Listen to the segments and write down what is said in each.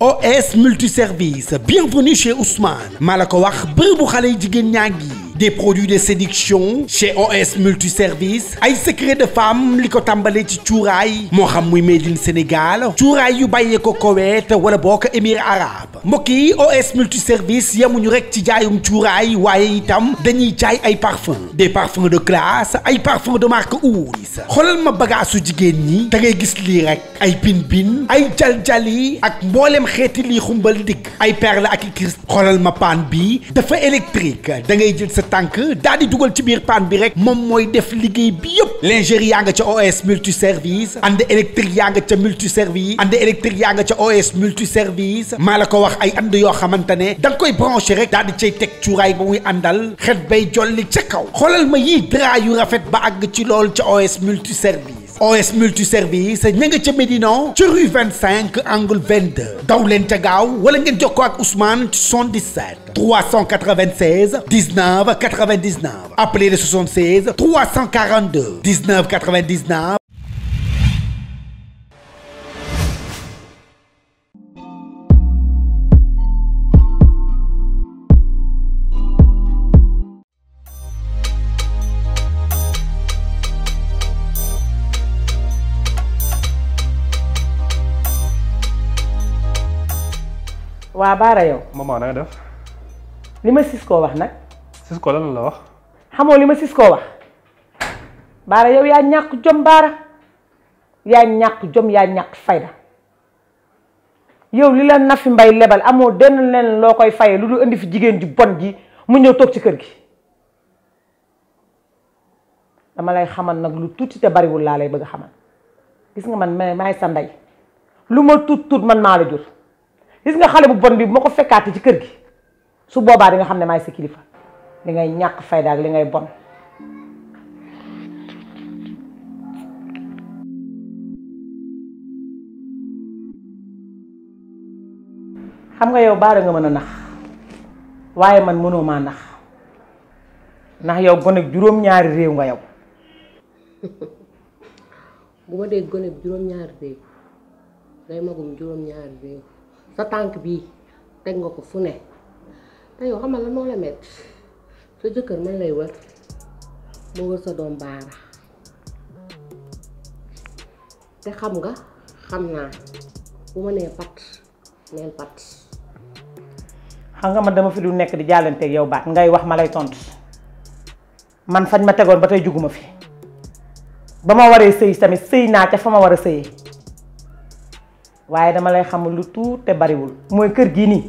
OS multiservice bienvenue chez Ousmane maa la ko wax bërëbu xale yi jigéen ñaa ngi des produits de séduction chez OS multiservice ay secret de femme li ko tàmbalee ci cuuraay moo xam muy made in Sénégal cuuraay yu bàyyee ko Koweït wala boo ko Émirats arabes mbokk yi OS multiservice yemuñu rek ci jaayum cuuraay waaye itam dañuy jaay ay parfums des parfums de classe ay parfums de marque Oud xoolal ma bagaasu jigéen ñi da ngay gis lii rek ay bin ay jaljali ak mboolem xeeti lii xumbal ndigg ay perle ak i cristal xoolal ma paan bi dafa électrique da ngay jël sa tànk daal di dugal ci biir paan bi rek moom mooy def liggéey bi yëpp lingerie yaa nga ca OS multiservice and électrique yaa nga ca multiservice and électrique yaa nga ca OS multiservice maa la ko wax ay and yoo xamante ne da nga koy branché rek daal di cay teg cuuraay ba muy àndal xet bay jolli ca kaw xoolal ma yii drap yu rafet ba àgg ci lool ca OS multiservice OS multiservice ña nga ca Médina ci rue 25 angle 22 daw leen ca gaaw wala ngeen jokkoo ak Ousmane ci 77 396 19 99 appelez le 76 342 19 99. waa Baara yow. maman na nga def. li ma Cisco wax nag. Cisco lan la wax. xamoo li ma Cisco wax. Baara yow yaa ñàkk jom Baara. yaa ñàkk jom yaa ñàkk fayda. yow li la Nafi Mbay lebal amoo denn leen loo koy faye lu dul indi fi jigéen ju bon ji mu ñëw toog ci kër gi. dama lay xamal nag lu tuuti te bariwul laa lay bëgg a xamal. gis nga man maay sa ndey. lu ma tuut man maa la jur. gis nga xale bu bon bi bu ma ko fekkaate ci kër gi su boobaa di nga xam ne maay sa kilifa li ngay ñàkk fayda ak li ngay bon. xam nga yow Baara nga mën a nax waaye man mënoo maa nax ndax yow gone ak juróom-ñaari réew nga yow. bu ma dee gone ak juróom-ñaari réew day magum juróom-ñaari réew. sa tànk bii teg nga ko fu ne te yow xamal la moo la metti sa jëkkër man lay wër moo wër sa doom Baara te xam nga xam naa bu ma nee pat neel pat. xam nga man dama fi du nekk di jàllanteeg yow baat ngay wax ma lay tontu man fañ ma tegoon ba tey juguma fi ba ma waree sëy tamit sëy naa ca fa ma war a sëyee. waaye dama lay xamul lu tuut te bariwul mooy kër gii nii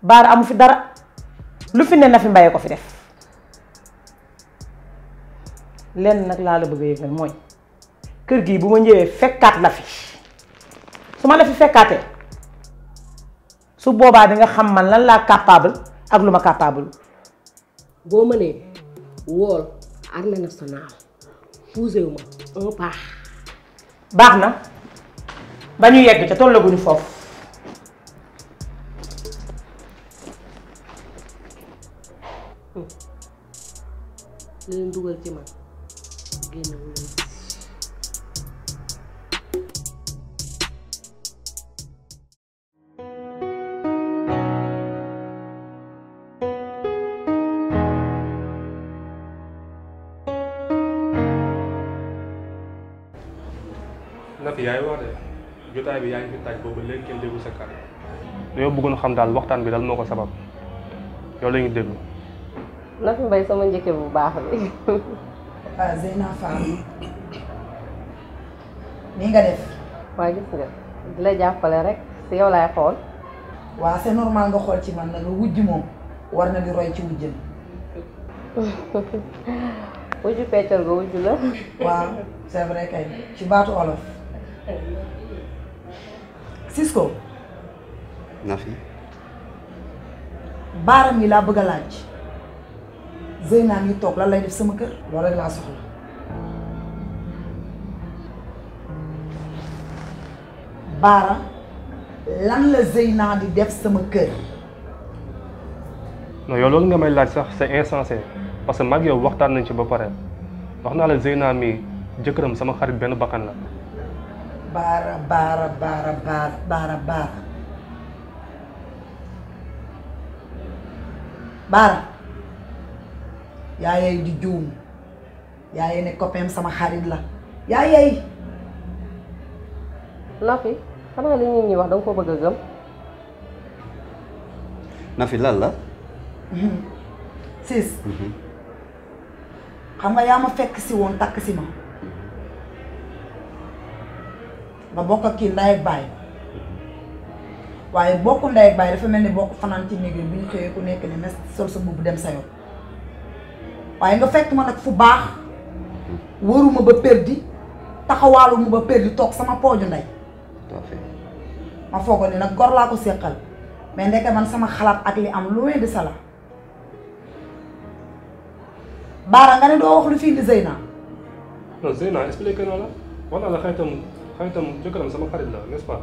Baara amu fi dara lu fi ne Nafi Mbaye ko fi def lenn nag laa la bëgg a yëgal mooy kër gii bu ma ñëwee fekkaat la fi su ma la fi fekkaatee su boobaa di nga xam man lan laa capable ak lu ma capable. boo mënee wool armée nationale poussé wu ma un pas. baax na. ba ñu yegg ca tollaguñu foofu. li leen dugal ci man génn wu leen. Nafi yaay wax de. jotaay bi yaa ngi fi taaj boobu léegi kenn déggu sa kàddu. dañoo bëggoon xam daal waxtaan bi daal moo ko sabab yow la ñu déglu. Nafi Mbay sama njëkke bu baax bi. ah Zeyna Fall nii nga def. waa gis nga di la jàppale rek si yow laay xool. waa c'est normal nga xool ci man nag wujj moom war na di roy ci wujjam. wujju peccal nga wujju la. waaw c'est vrai kay ci baatu olof. Cisco. Nafi. Baara mi laa bëgg a laaj Zeyna mi toog lan lay def sama kër loolu rek laa soxla. Baara lan la Zeyna di def sama kër. non yow loolu nga may laaj sax c'est insensé parce que mag yow waxtaan nañ ci ba pare wax naa la Zeyna mi jëkkëram sama xarit benn bakkan la. baara Baara yaa yey di juum yaa yey ne copain sama xarit la yaa yey. Nafi xanaa li nit ñi wax danga ko bëgg a gëm. Nafi lan la. Sis xam nga yaa ma fekk si woon takk si ma nga bokk ak kii ndey ak baay waaye bokk ndey ak baay dafa mel ni bokk fanaan ci néeg bi ñu xëyee ku nekk ne mes sol sa mbubb dem sa yoon waaye nga fekk ma nag fu baax wëruma ba perdi taxawaaluma ba perdi toog sama pooju ndey ma foogoon ni nag gor laa ko séqal mais ndeke man sama xalaat ak li am loin de ça. Baara nga ne doo wax lu fi indi Zeyna. non Zeyna expliqué na la wax naa la xaritam jëkkëram sama xarit la n'est-ce pas.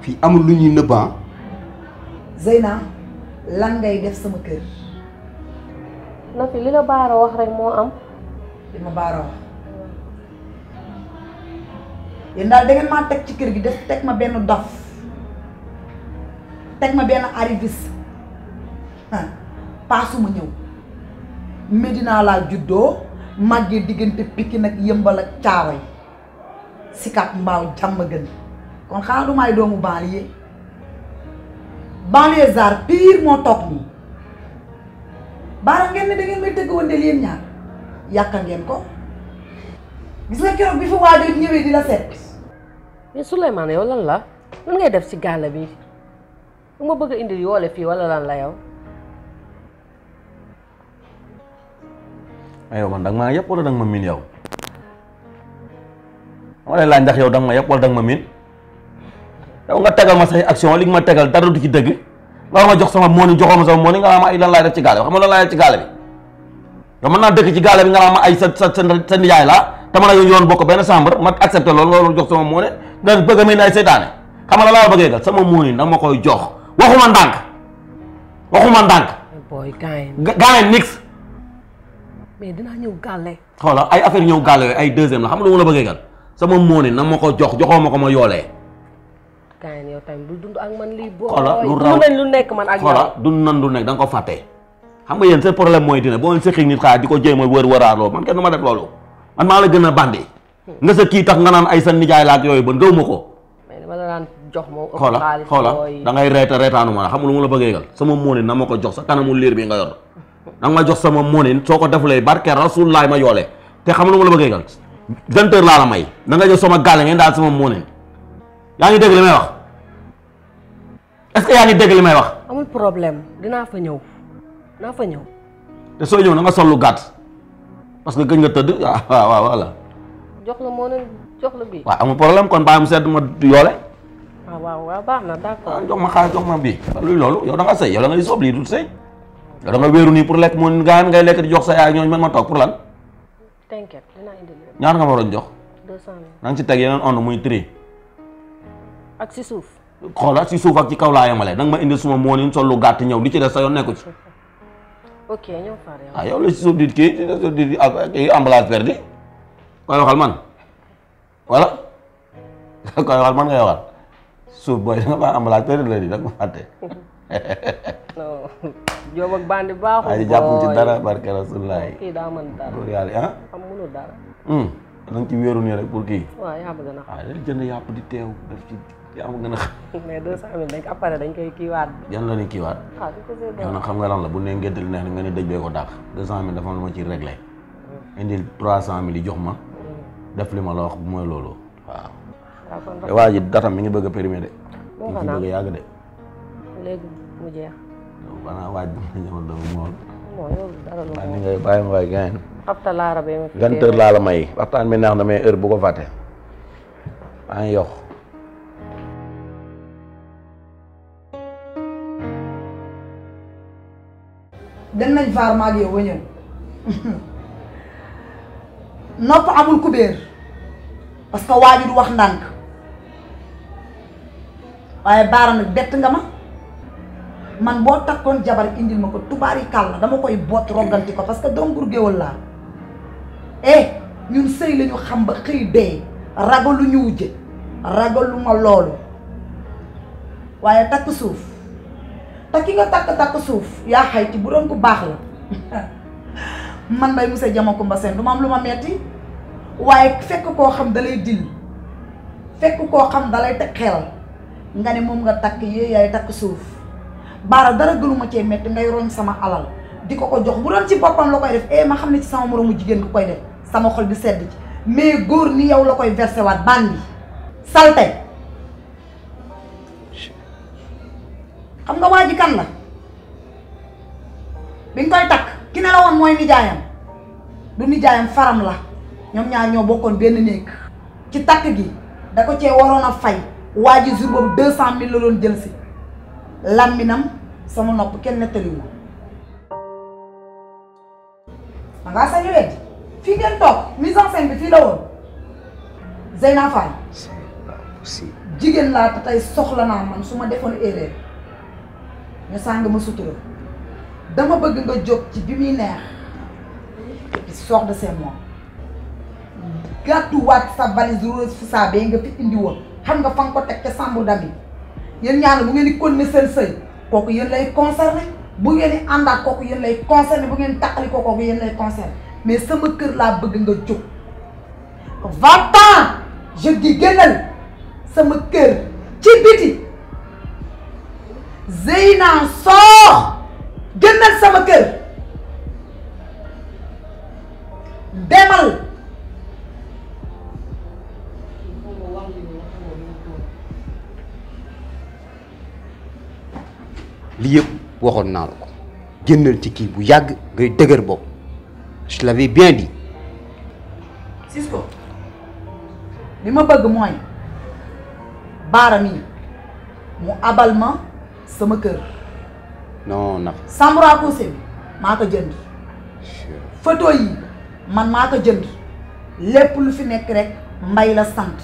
fii amul lu ñuy nëbban. Zeyna lan ngay def sama kër. Nafi li la Baara wax rek moo am. li ma Baara wax yéen daal da ngeen maa teg ci kër gi def teg ma benn dof teg ma benn arriviste paasuma ñëw Medina laa juddoo màggee diggante Pikine ak Yëmbal ak Caaroy Sicap Mbao Diamaguène kon xanaa du may doomu banlieue banlieusard pire moo toog nii Baara ngeen ne da ngeen may tëgg wandeel yéen ñaar yàkka ngeen ko gis nga keroog bi fi waajoo ñëwee di la seet. mais Souleymane yow lan la lan ngay def ci gàll bi lu ma bëgg a indi yoole fii wala lan la yow. yow man danga maa yëpp wala danga ma miin yow ma lay laaj ndax yow danga ma yëpp wala danga ma miin yow nga tegal ma say action li nga ma tegal dara du ci dëgg nga ma jox sama mooni joxoo ma sama mooni nga ma ay lan laay def ci gaale bi xam nga lan laay def ci gaale bi yow mën naa dëkk ci gaale bi nga ma ay sa nijaay laa te man a yoon bokk benn chambre ma accepté loolu nga war jox sama mooni nga bëgg a mel ni ay seytaane xam nga la laa bëggee gal sama mooni danga ma koy jox waxuma ndànk booy gaay nix mais dinaa ñëw gàlle. xoola ay affaire ñëw gàlle yooyu ay deuxième la xam nga lu ma la bëggee gal sama mooni na ma ko jox joxoo ma ko ma yoolee. gars yow tamit bul dund ak man lii boo. xoola lu raw dund nañ lu nekk man ak yow. xoola dund nan lu nekk da nga ko fàtte. xam nga yéen seen problème mooy dina boo leen sëqi nit xaar di ko jéem a wëraar loolu man kenn du ma def loolu man maa la gën a bandi. nga sa kii tax nga naan ay sa nijaay la ak yooyu ba ngëw ma ko. mais dama la daan jox moo ëpp xoola xaalis xoola da ngay reetaanu ma la xam nga lu ma la bëggee gal sama mooni na ma ko jox sa kanamu liir bi nga yor danga ma jox sama moonin soo ko defulee barke Rasulullah ma yoole te xam lu ma la bëggee gal 20 heures laa la may da nga jox sama gàlle ngeen daal sama moonin yaa ngi dégg li may wax est-ce que yaa ngi dégg li may wax. amul problème dinaa fa ñëw te soo ñëw na nga sol lu gàtt parce que gëj nga tëdd waaw voilà. jox la moonin jox la bii. waaw amul problème kon bàyyi mu sedd ma yoole. waaw baax na d'accord. jox ma xaalis jox ma bii luy loolu yow da nga sëy yow da ngay soob lii du sëy yow da nga wéeru nii pour lekk moom nga ngay lekk di jox sa yaay ñooñu man ma toog pour lan. t'inquiète dinaa indi lépp. ñaar nga ma waroon jox. 200 000. na nga ci teg yeneen ond muy tri. ak si suuf. xoolal si suuf ak ci kaw laa yemale da nga ma indi suma moonin sol lu gàtt ñëw li ci des sa yoon nekku ci. ok ñëw far yow. yow la si suuf di kii emballage perdu koy waxal man voilà koy waxal man ngay waxal suuf booy da nga baax emballage perdu la di da nga ma fàtte. non Jóob ak bandi baaxul. waaye jàpp ci dara barke Rasulullah. kii daa mën dara. góor yàlla ah. xam mënul dara. da nga ci wéeru nii rek pour kii. waaw yaa ma gën a xam. waaw dañu jënd yàpp di teew def ci yaa ma gën a xam. mais 200 000 dañ après dañ koy kiiwaat. yan la ni kiiwaat. di ko see yow nag xam nga lan la bu ne ngénte li neex nga ne dëj bee ko dàq 200 000 dafa am lu ma ciy réglé. indil 300 000 yi jox ma. def li ma la wax mooy loolu waaw. te waa ji datam mi ngi bëgg a périmé de. mi ngi bëgg a yàgg de. léegi mu jeex. banaa waaj bi ma ñëwal dama mool. bon yow dara lu ni ngay bàyyi ma waay gain. xafta laara bee ma fi 20 heures laa la may waxtaan bi neex na mais heure bu ko fàtte. maa ngi yokk. dem nañ vaar maag yow ba ñëw nopp amul kubéer parce que waa ji du wax ndànk waaye Baara nag bett nga ma man boo takkoon jabar indil ma ko tubaari kàll dama koy boot rogganti ko parce que doom gur géwël laa ñun sëy lañu xam ba xëy dee ragalu ñu wujje ragalu ma loolu waaye takk suuf te ki nga takk suuf yaa xayti bu doon ku baax la man Mbaye monsieur Diamacoumba Sène du ma am lu ma metti waaye fekk koo xam dalay dil fekk koo xam dalay teg xelal nga ne moom nga takk yee yaay takk suuf Bara dara gënuma cee metti ngay roñ sama alal di ko jox bu doon ci boppam la koy def ma xam ne ci sama moroomu jigéen nga koy def sama xol bi sedd ci mais góor ni yow la koy versé waat bandi salte xam nga waa ji kan la bi nga koy takk ki ne la woon mooy nijaayam du nijaayam faram la ñoom ñaar ñoo bokkoon benn néeg ci takk gi da ko cee waroon a fay waa ji jour boobu 200 000 la doon jël si làmbinam sama nopp kenn nettaliwu ma ngaa sañu weddi fii ngeen toog mise en scène bi fii la woon Zeyna Fall jigéen laa te tey soxla naa man su ma defoon erreur ñu sàng ma sutura dama bëgg nga jóg ci bi muy neex qui sort de ses mots gàttuwaat sa valise rose fu saa bee nga fi indi woon xam nga fa nga ko teg ca Sambu Dami yéen ñaar bu ngeen di continuer seen sëy kooku yéen lay concerné bu ngeen di àndaat kooku yéen lay concerné bu ngeen tàqali ko kooku yéen lay concerné mais sama kër laa bëgg nga jóg va-t'en je dis génnal sama kër ci biti Zeyna soo génnal sama kër demal li yëpp waxoon naa la ko génnal ci kii bu yàgg ngay dëgër bopp je l'avais bien dit. Cisco li ma bëgg mooy Bara mi mu abal ma sama kër. non Nafi. chambre à coucher bi maa ko jënd. photo yi man maa ko jënd lépp lu fi nekk rek Mbay la sant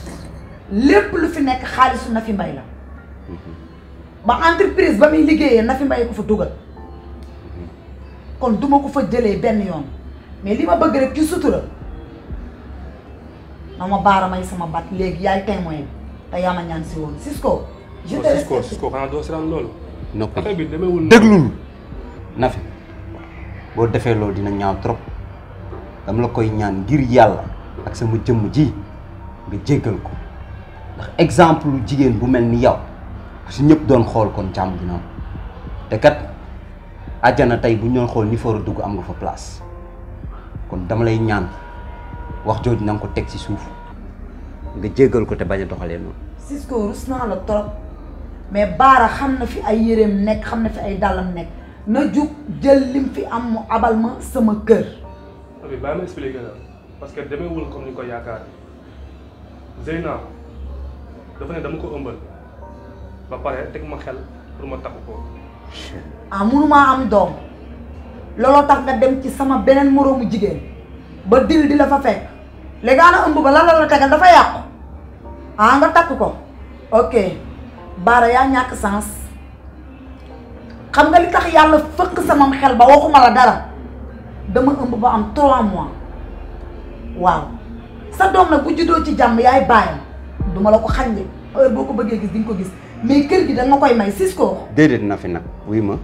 lépp lu fi nekk xaalisu Nafi Mbay la. ba entreprise ba muy liggéeyee Nafi Mbay ko fa dugal kon duma ko fa jëlee benn yoon mais li ma bëgg rek ci sutura na ma Bara may sama bat léegi yaay témoin bi te yaa ma ñaan si woon Cisco. je te respecte Cisco xanaa doo seetaan loolu. noppi affaire bi demeewul déglul Nafi boo defee loolu dina ñaaw trop dama la koy ñaan ngir yàlla ak sama jëmm ji nga jéggal ko ndax exemple lu jigéen bu mel ni yow su ñëpp doon xool kon jàmm dina am te kat àjjana tey bu ñu doon xool ni fa war a dugg am nga fa place kon dama lay ñaan wax jooju na nga ko teg ci suuf nga jéggal ko te bañ a doxalee noonu. Cisco rus naa la trop mais Bara xam na fi ay yéreem nekk xam na fi ay dàllam nekk na jug jël lim fi am mu abal ma sama kër. abi bàyyi ma expliquer la parce que demeewul comme ni ko yaakaar Zeyna dafa ne dama ko ëmbal ba pare teg ma xel pour ma takku ko. ah munumaa am doom looloo tax nga dem ci sama beneen moroomu jigéen ba dil di la fa fekk léegi ana ëmb ba lan la tegal dafa yàqu ah nga takk ko ok Bara yaa ñàkk sens xam nga li tax yàlla fëkk sama xel ba waxuma la dara dama ëmb ba am 3 mois waaw sa doom nag bu juddoo ci jàmm yaay bàyyam duma la ko xañ de heure boo ko bëggee gis di nga ko gis mais kër gi da nga koy may Cisco. déedéet Nafi nag wuy ma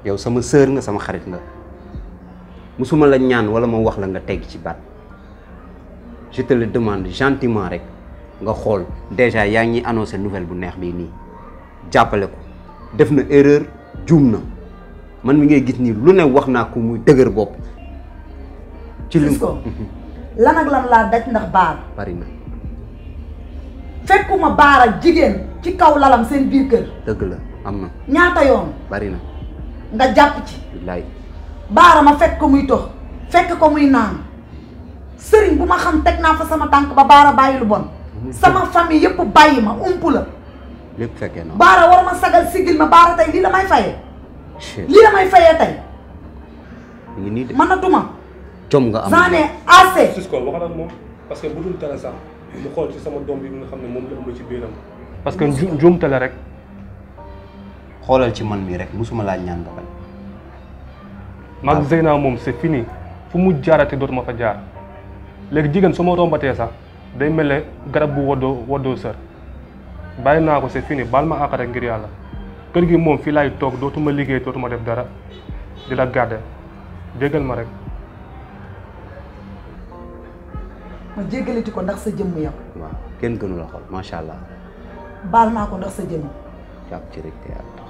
yow sama sœur nga sama xarit nga musuma la ñaan wala ma wax la nga tegg ci baat je te le demande gentiment rek nga xool déjà yaa ngi annoncé nouvelle bu neex bii nii jàppale ko def na erreur juum na man mi ngay gis nii lu ne wax naa ko muy dëgër bopp. ci lim ko lan ak lan laa daj ndax Bara. bari na. fekkuma Bara jigéen ci kaw lalam seen biir kër. dëgg la am na. ñaata yoon. bari na. nga jàpp ci. billaay. Bara ma fekk ko muy tox fekk ko muy naan sëriñ bu ma xam teg naa fa sama tànk ba Bara bàyyi lu bon. sama famille yëpp bàyyi ma ump la. lépp fekkee na. Bara war ma sagal sigil ma Bara tey lii la may fayee. lii la may fayee tey. ngi nii de. mënatuma. jom nga am. j'en ai assez. Cisco waxal ak moom parce que bu dul dara sax mu xool ci sama doom bi nga xam ne moom la ëmb ci biiram. parce que njuumte la rek. xoolal ci man mii rek musuma laa ñaan nga bañ. maag Zeyna moom c'est fini fu mu jaarate dootuma fa jaar léegi jigéen su ma rombatee sax day mel ne garab bu woddoo sër bàyyi naa ko c'est fini baal ma àq rek ngir yàlla. kër gi moom fii laay toog dootuma liggéey dootuma def dara di la garder jéggal ma rek. ma jéggalati ko ndax sa jëmm yow. waaw kenn gënu la xool macha allah. baal naa ko ndax sa jëmm. jàpp ci rek te yàlla.